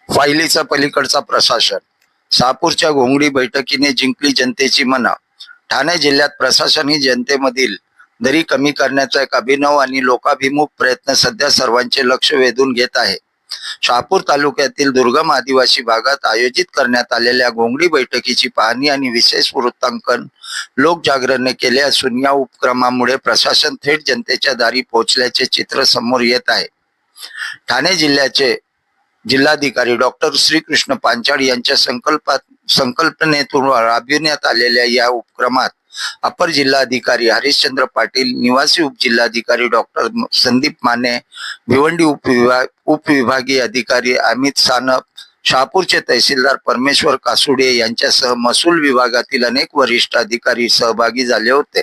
फायलीचा पलीकडचा प्रशासन. शहापूरच्या घोंगडी बैठकीने जिंकली जनतेची मनं. ठाणे जिल्ह्यात प्रशासन ही जनतेमधील दरी कमी करण्याचा एक अभिनव आणि लोकाभिमुख प्रयत्न सध्या सर्वांचे लक्ष वेधून घेत आहे. शहापूर तालुक्यातील दुर्गम आदिवासी भागात आयोजित करण्यात आलेल्या घोंगडी बैठकीची पाहणी आणि विशेष वृत्तांकन लोकजागरणने केले असून या उपक्रमामुळे प्रशासन थेट जनतेच्या दारी पोहोचल्याचे चित्र समोर येत आहे. ठाणे जिल्ह्याचे जिल्हाधिकारी डॉक्टर श्रीकृष्ण पांचाळ यांच्या संकल्पनेतून राबविण्यात आलेल्या या उपक्रमात अपर जिल्हाधिकारी हरिश्चंद्र पाटील, निवासी उपजिल्हाधिकारी डॉक्टर संदीप माने, भिवंडी उपविभागीय अधिकारी अमित सानप, शहापूरचे तहसीलदार परमेश्वर कासुडे यांच्यासह महसूल विभागातील अनेक वरिष्ठ अधिकारी सहभागी झाले होते.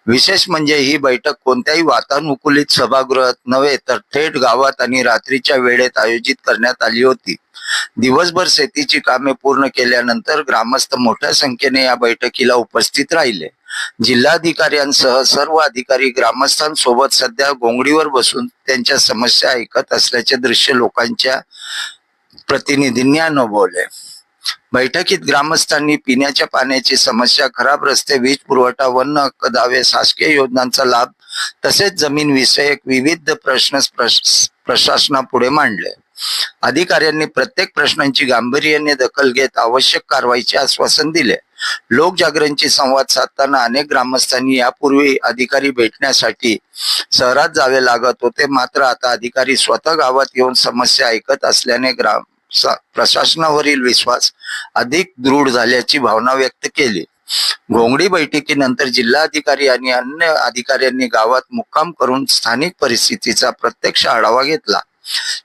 विशेष म्हणजे ही बैठक कोणत्याही वातानुकूलित सभागृहात नव्हे तर थेट गावात आणि रात्रीच्या वेळेत आयोजित करण्यात आली होती. दिवसभर शेतीची कामे पूर्ण केल्यानंतर ग्रामस्थ मोठ्या संख्येने या बैठकीला उपस्थित राहिले. जिल्हाधिकाऱ्यांसह सर्व अधिकारी ग्रामस्थांसोबत सध्या घोंगडीवर बसून त्यांच्या समस्या ऐकत असल्याचे दृश्य लोकांच्या प्रतिनिधींनी अनुभवले. बैठकीत ग्रामस्थांनी पिण्याच्या पाण्याची समस्या, खराब रस्ते, वीज पुरवठा, वन हक्क दावे, शासकीय योजनांचा लाभ तसेच जमीन विषयक विविध प्रश्न प्रशासनापुढे मांडले. अधिकाऱ्यांनी प्रत्येक प्रश्नांची गांभीर्याने दखल घेत आवश्यक कारवाईचे आश्वासन दिले. लोकजागरणची संवाद साधताना अनेक ग्रामस्थांनी यापूर्वी अधिकारी भेटण्यासाठी शहरात जावे लागत होते, मात्र आता अधिकारी स्वतः गावात येऊन समस्या ऐकत असल्याने प्रशासनावरील विश्वास अधिक दृढ झाल्याची भावना व्यक्त केली. घोंगडी बैठकीनंतर जिल्हाधिकारी आणि अन्य अधिकाऱ्यांनी गावात मुक्काम करून स्थानिक परिस्थितीचा प्रत्यक्ष आढावा घेतला.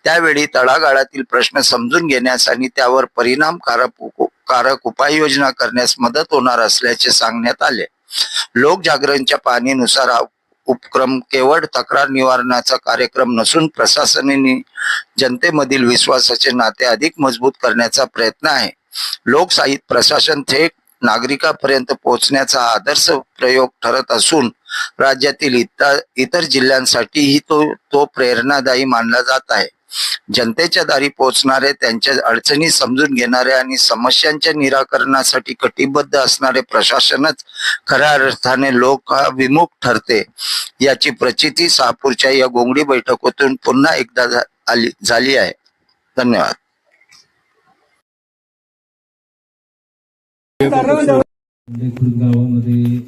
त्यावेळी तळागाळातील प्रश्न समजून घेण्यास आणि त्यावर परिणामकारक उपाययोजना करण्यास मदत होणार असल्याचे सांगण्यात आले. लोकजागरणच्या पाहणीनुसार हा उपक्रम केवळ तक्रार निवारणाचा कार्यक्रम नसून प्रशासनाने जनतेमधील विश्वासाचे नाते अधिक मजबूत करण्याचा प्रयत्न आहे. लोकशाहीत प्रशासन थेट नागरिकांपर्यंत पोहोचण्याचा आदर्श प्रयोग ठरत असून राज्यातील इतर जिल्ह्यांसाठीही तो प्रेरणादायी मानला जात आहे. जनतेच्या दारी पोहोचणारे, त्यांच्या अडचणी समजून घेणारे आणि समस्यांच्या निराकरणासाठी कटिबद्ध असणारे प्रशासनच खऱ्या अर्थाने लोकाभिमुख ठरते, याची प्रचिती शहापूरच्या या घोंगडी बैठकीतून पुन्हा एकदा झाली आहे. धन्यवाद. गावामध्ये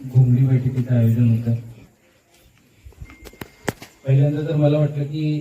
घोंगडी बैठकीचं आयोजन होतं. पहिल्यांदा तर मला वाटलं की